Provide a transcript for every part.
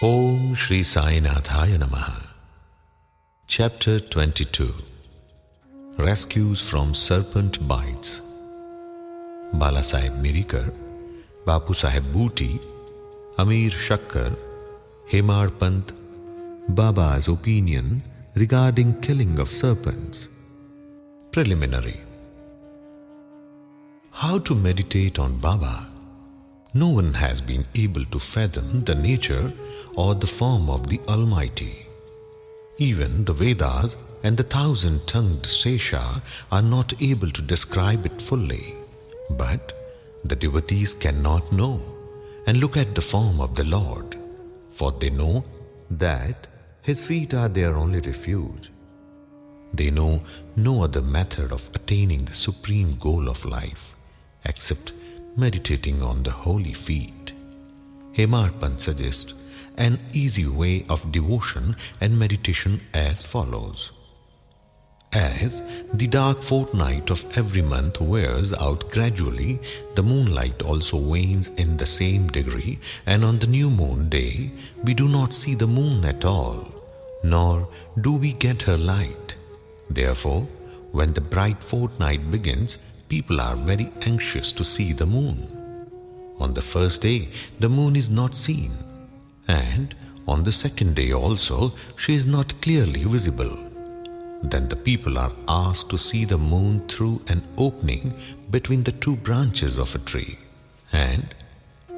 Om Shri Sai Nathaya Namaha. Chapter 22. Rescues from Serpent Bites. Bala Sahib Mirikar, Bapu Sahib Booty, Amir Shakkar, Hemar Pant, Baba's opinion regarding killing of serpents. Preliminary. How to meditate on Baba? No one has been able to fathom the nature or the form of the Almighty. Even the Vedas and the thousand-tongued Shesha are not able to describe it fully. But the devotees cannot know and look at the form of the Lord, for they know that His feet are their only refuge. They know no other method of attaining the supreme goal of life except meditating on the holy feet. Hemar Pant suggests an easy way of devotion and meditation as follows. As the dark fortnight of every month wears out gradually, the moonlight also wanes in the same degree, and on the new moon day we do not see the moon at all, nor do we get her light. Therefore, when the bright fortnight begins, people are very anxious to see the moon. On the first day, the moon is not seen, and on the second day also, she is not clearly visible. Then the people are asked to see the moon through an opening between the two branches of a tree. And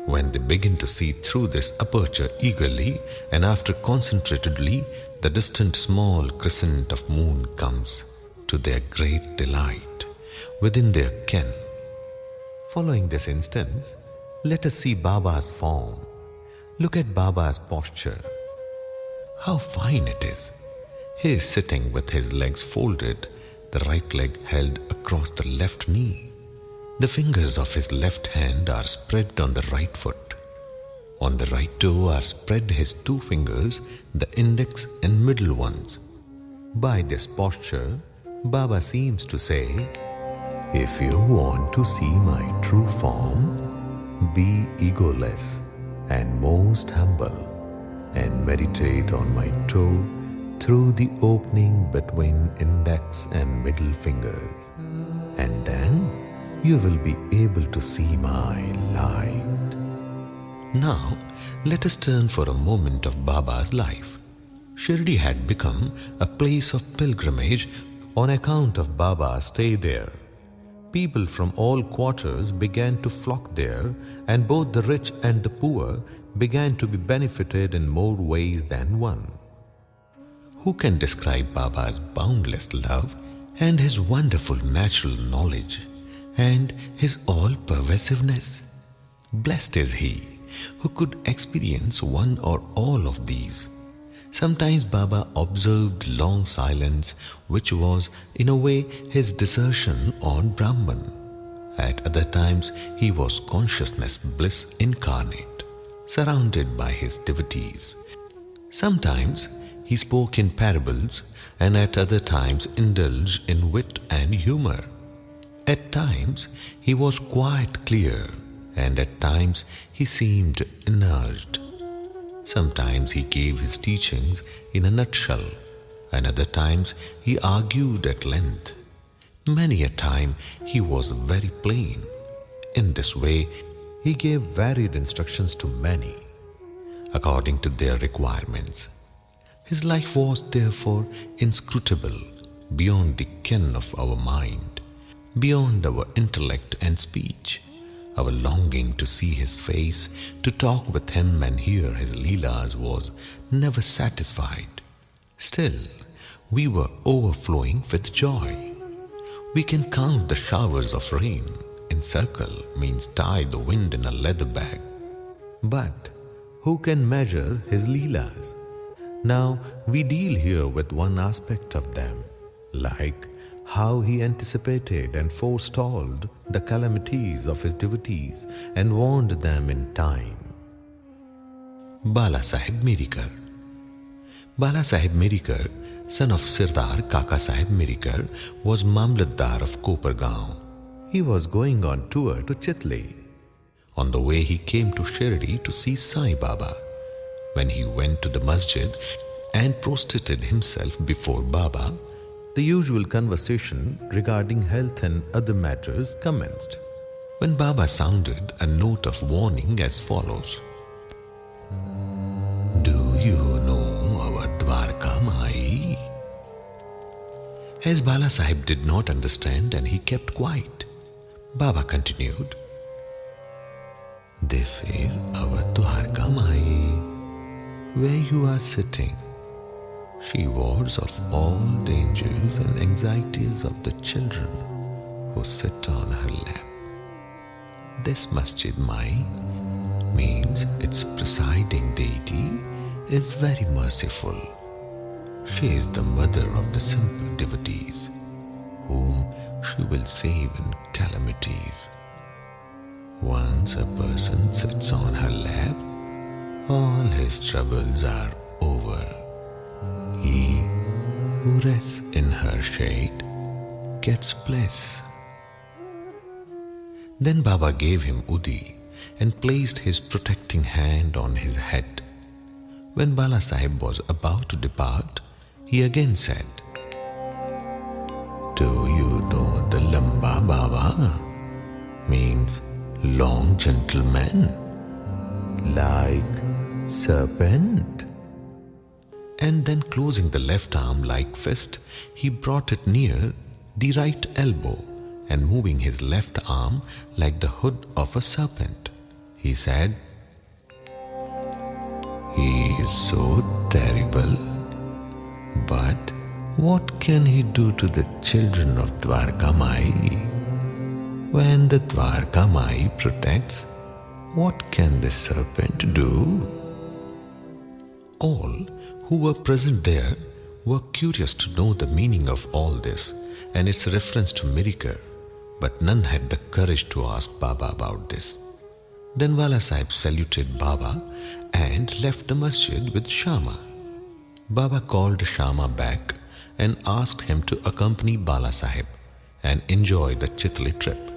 when they begin to see through this aperture eagerly and after concentratedly, the distant small crescent of moon comes to their great delight within their ken. Following this instance, let us see Baba's form. Look at Baba's posture. How fine it is. He is sitting with his legs folded, the right leg held across the left knee. The fingers of his left hand are spread on the right foot. On the right toe are spread his two fingers, the index and middle ones. By this posture, Baba seems to say, "If you want to see my true form, be egoless and most humble, and meditate on my toe through the opening between index and middle fingers, and then you will be able to see my light." Now, let us turn for a moment of Baba's life. Shirdi had become a place of pilgrimage on account of Baba's stay there. People from all quarters began to flock there, and both the rich and the poor began to be benefited in more ways than one. Who can describe Baba's boundless love and his wonderful natural knowledge and his all-pervasiveness? Blessed is he who could experience one or all of these. Sometimes Baba observed long silence, which was, in a way, his dissertation on Brahman. At other times, he was consciousness bliss incarnate, surrounded by his devotees. Sometimes he spoke in parables, and at other times indulged in wit and humor. At times he was quite clear, and at times he seemed enlarged. Sometimes he gave his teachings in a nutshell, and other times he argued at length. Many a time he was very plain. In this way, he gave varied instructions to many, according to their requirements. His life was therefore inscrutable, beyond the ken of our mind, beyond our intellect and speech. Our longing to see his face, to talk with him and hear his leelas was never satisfied. Still, we were overflowing with joy. We can count the showers of rain. Encircle means tie the wind in a leather bag. But who can measure his leelas? Now, we deal here with one aspect of them, like how he anticipated and forestalled the calamities of his devotees and warned them in time. Bala Sahib Mirikar. Bala Sahib Mirikar, son of Sirdar Kaka Sahib Mirikar, was Mamlatdar of Kopargaon. He was going on tour to Chitle. On the way he came to Shirdi to see Sai Baba. When he went to the masjid and prostrated himself before Baba, the usual conversation regarding health and other matters commenced. When Baba sounded a note of warning as follows: "Do you know our Dwarka Mai?" As Bala Sahib did not understand and he kept quiet, Baba continued, "This is our Dwarka Mai, where you are sitting. She wards off all dangers and anxieties of the children who sit on her lap. This Masjid Mai means its presiding deity is very merciful. She is the mother of the simple devotees, whom she will save in calamities. Once a person sits on her lap, all his troubles are over. He who rests in her shade gets bliss." Then Baba gave him Udi and placed his protecting hand on his head. When Bala Sahib was about to depart, he again said, "Do you know the Lamba Baba means long gentleman, like serpent?" And then closing the left arm like fist, he brought it near the right elbow and moving his left arm like the hood of a serpent, he said, "He is so terrible, but what can he do to the children of Dwarka Mai? When the Dwarka Mai protects, what can the serpent do?" All who were present there were curious to know the meaning of all this and its reference to Mirikar, but none had the courage to ask Baba about this. Then Wala Sahib saluted Baba and left the masjid with Shama. Baba called Shama back and asked him to accompany Bala Sahib and enjoy the Chitli trip.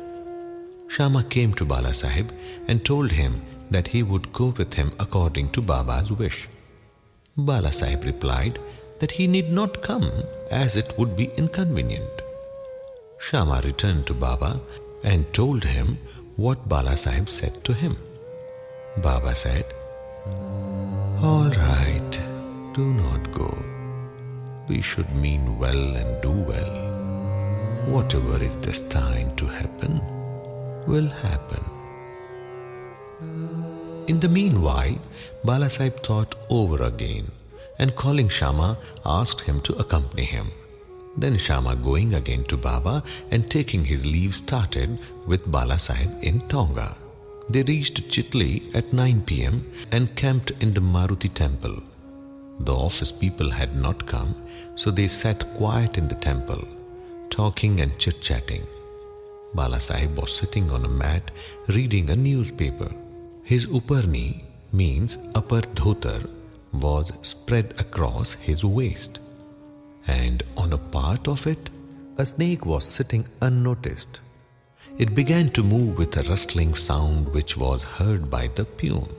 Shama came to Bala Sahib and told him that he would go with him according to Baba's wish. Bala Sahib replied that he need not come as it would be inconvenient. Shama returned to Baba and told him what Bala Sahib said to him. Baba said, "All right, do not go. We should mean well and do well. Whatever is destined to happen will happen." In the meanwhile, Bala Sahib thought over again and calling Shama asked him to accompany him. Then Shama going again to Baba and taking his leave started with Bala Sahib in Tonga. They reached Chitli at 9 p.m. and camped in the Maruti temple. The office people had not come, so they sat quiet in the temple, talking and chit-chatting. Bala Sahib was sitting on a mat reading a newspaper. His uparni, means upper dhotar, was spread across his waist, and on a part of it, a snake was sitting unnoticed. It began to move with a rustling sound which was heard by the peon.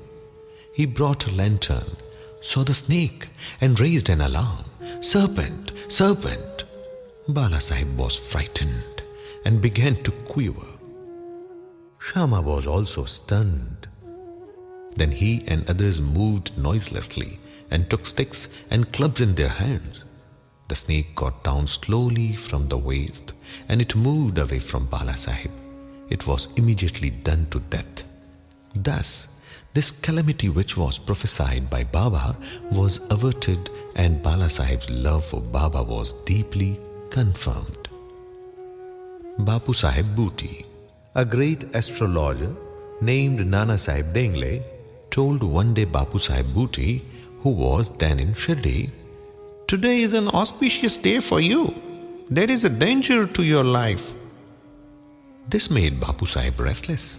He brought a lantern, saw the snake, and raised an alarm. "Serpent! Serpent!" Bala Sahib was frightened and began to quiver. Shama was also stunned. Then he and others moved noiselessly and took sticks and clubs in their hands. The snake got down slowly from the waist and it moved away from Bala Sahib. It was immediately done to death. Thus, this calamity which was prophesied by Baba was averted and Bala Sahib's love for Baba was deeply confirmed. Bapu Sahib Bhuti, a great astrologer named Nana Sahib Dengle, told one day Bapu Sahib Bhuti, who was then in Shirdi, "Today is an auspicious day for you. There is a danger to your life." This made Bapu Sahib restless.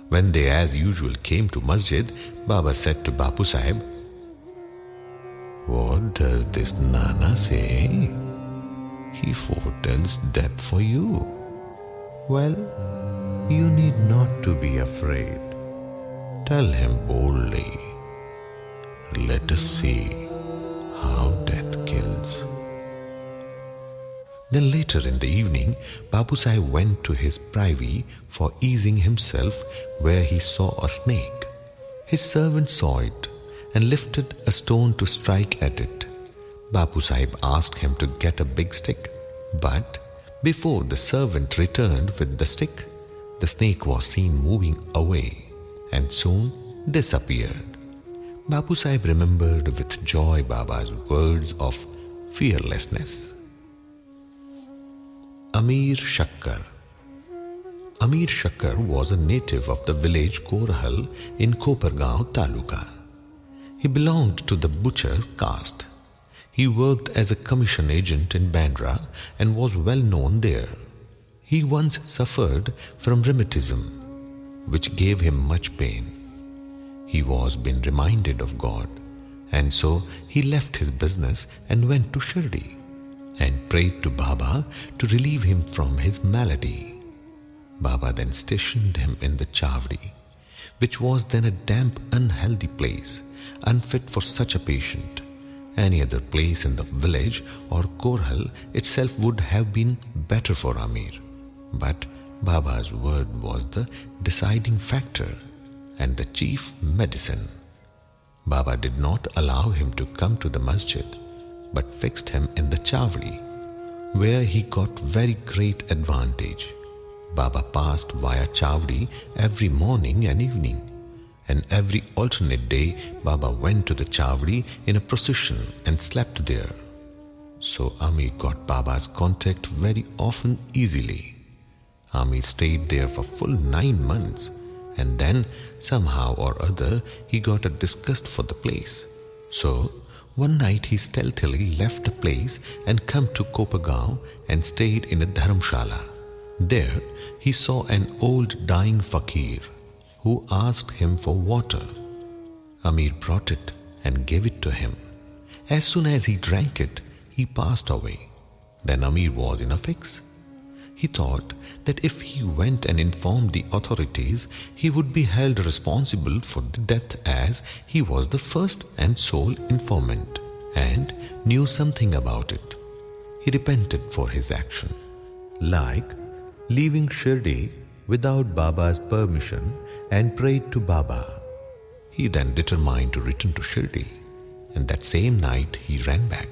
When they as usual came to masjid, Baba said to Bapu Sahib, "What does this Nana say? He foretells death for you. Well, you need not to be afraid. Tell him boldly, let us see how death kills. Then later in the evening, Babu Sahib went to his privy for easing himself, where he saw a snake. His servant saw it and lifted a stone to strike at it. Babu Sahib asked him to get a big stick, but before the servant returned with the stick, the snake was seen moving away and soon disappeared. Babu Sahib remembered with joy Baba's words of fearlessness. Amir Shakkar. Amir Shakkar was a native of the village Korhal in Kopargaon Taluka. He belonged to the butcher caste. He worked as a commission agent in Bandra and was well known there. He once suffered from rheumatism, which gave him much pain. He was being reminded of God, and so he left his business and went to Shirdi and prayed to Baba to relieve him from his malady. Baba then stationed him in the Chavdi, which was then a damp, unhealthy place, unfit for such a patient. Any other place in the village or Korhal itself would have been better for Amir. But Baba's word was the deciding factor and the chief medicine. Baba did not allow him to come to the masjid, but fixed him in the Chavdi, where he got very great advantage. Baba passed via Chavdi every morning and evening, and every alternate day Baba went to the Chavdi in a procession and slept there. So Amir got Baba's contact very often easily. Amir stayed there for full 9 months, and then somehow or other he got a disgust for the place. So one night he stealthily left the place and come to Kopargaon and stayed in a dharamshala. There he saw an old dying fakir who asked him for water. Amir brought it and gave it to him. As soon as he drank it, he passed away. Then Amir was in a fix. He thought that if he went and informed the authorities, he would be held responsible for the death, as he was the first and sole informant and knew something about it. He repented for his action, like leaving Shirdi without Baba's permission, and prayed to Baba. He then determined to return to Shirdi, and that same night he ran back,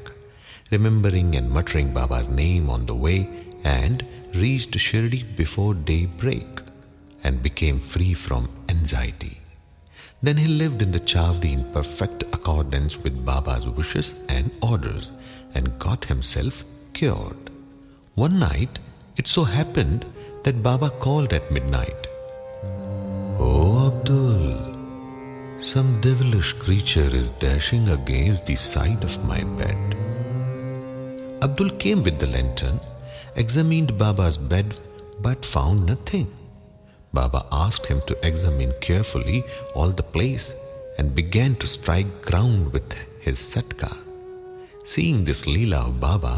remembering and muttering Baba's name on the way, and reached Shirdi before daybreak and became free from anxiety. Then he lived in the Chavdi in perfect accordance with Baba's wishes and orders and got himself cured. One night it so happened that Baba called at midnight, "Oh Abdul, some devilish creature is dashing against the side of my bed." Abdul came with the lantern, examined Baba's bed but found nothing. Baba asked him to examine carefully all the place and began to strike ground with his satka. Seeing this leela of Baba,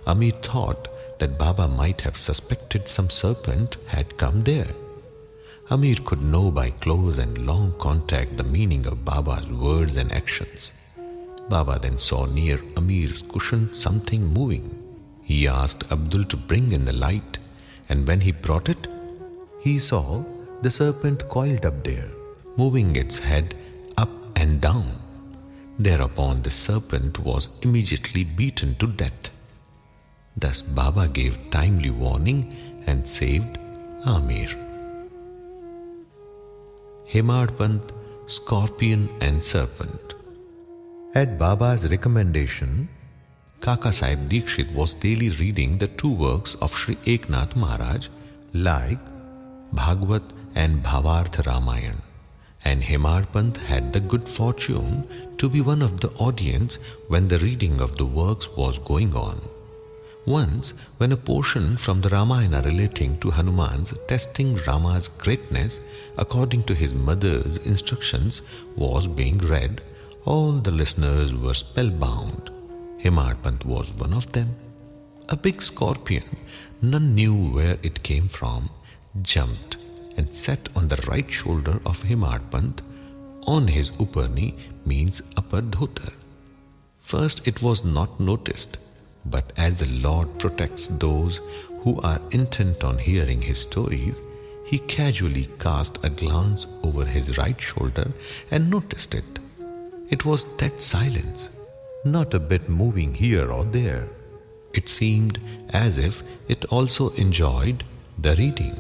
Amir thought that Baba might have suspected some serpent had come there. Amir could know by close and long contact the meaning of Baba's words and actions. Baba then saw near Amir's cushion something moving. He asked Abdul to bring in the light, and when he brought it, he saw the serpent coiled up there, moving its head up and down. Thereupon the serpent was immediately beaten to death. Thus Baba gave timely warning and saved Amir. Hemadpant, Scorpion and Serpent. At Baba's recommendation, Kaka Sahib Dikshit was daily reading the 2 works of Sri Eknath Maharaj, like Bhagavad and Bhavartha Ramayana, and Hemadpant had the good fortune to be one of the audience when the reading of the works was going on. Once, when a portion from the Ramayana relating to Hanuman's testing Rama's greatness according to his mother's instructions was being read, all the listeners were spellbound. Hemadpant was one of them. A big scorpion, none knew where it came from, jumped and sat on the right shoulder of Hemadpant, on his upper knee, means upper dhotar. First it was not noticed, but as the Lord protects those who are intent on hearing his stories, he casually cast a glance over his right shoulder and noticed it. It was dead silence, not a bit moving here or there. It seemed as if it also enjoyed the reading.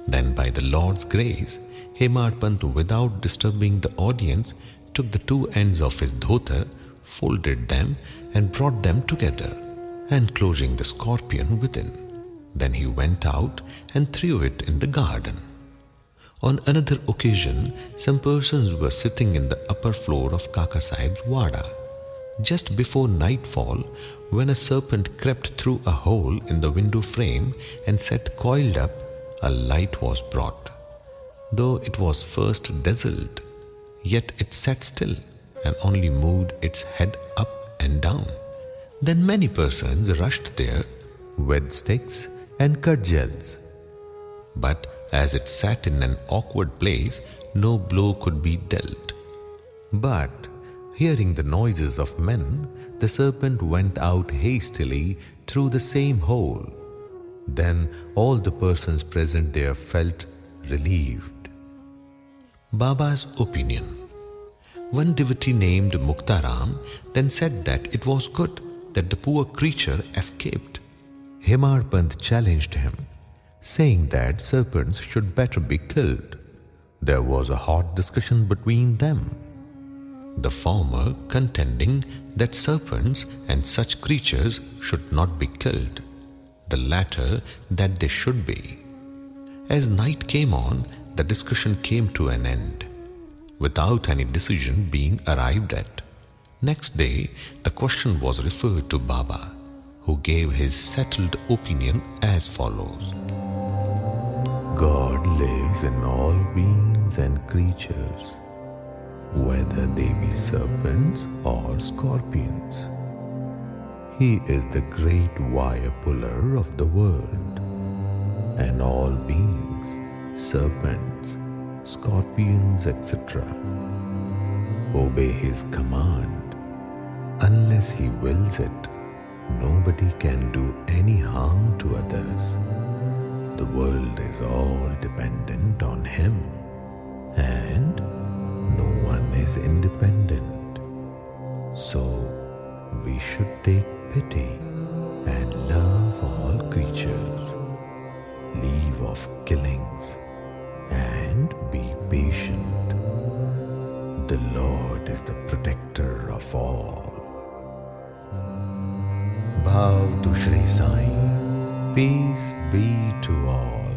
Then by the Lord's grace, Hemadpant, without disturbing the audience, took the two ends of his dhotar, folded them and brought them together, enclosing the scorpion within. Then he went out and threw it in the garden. On another occasion, some persons were sitting in the upper floor of Kaka Sahib's wada. Just before nightfall, when a serpent crept through a hole in the window frame and sat coiled up, a light was brought. Though it was first dazzled, yet it sat still and only moved its head up and down. Then many persons rushed there with sticks and cudgels. But as it sat in an awkward place, no blow could be dealt. But hearing the noises of men, the serpent went out hastily through the same hole. Then all the persons present there felt relieved. Baba's opinion. One devotee named Muktaram then said that it was good that the poor creature escaped. Hemadpant challenged him, saying that serpents should better be killed. There was a hot discussion between them, the former contending that serpents and such creatures should not be killed, the latter that they should be. As night came on, the discussion came to an end, without any decision being arrived at. Next day, the question was referred to Baba, who gave his settled opinion as follows. God lives in all beings and creatures, whether they be serpents or scorpions. He is the great wire puller of the world, and all beings, serpents, scorpions, etc., obey his command. Unless he wills it, nobody can do any harm to others. The world is all dependent on him, and no one is independent. So we should take pity and love all creatures, leave off killings, and be patient. The Lord is the protector of all. Bow to Shri Sai. Peace be to all.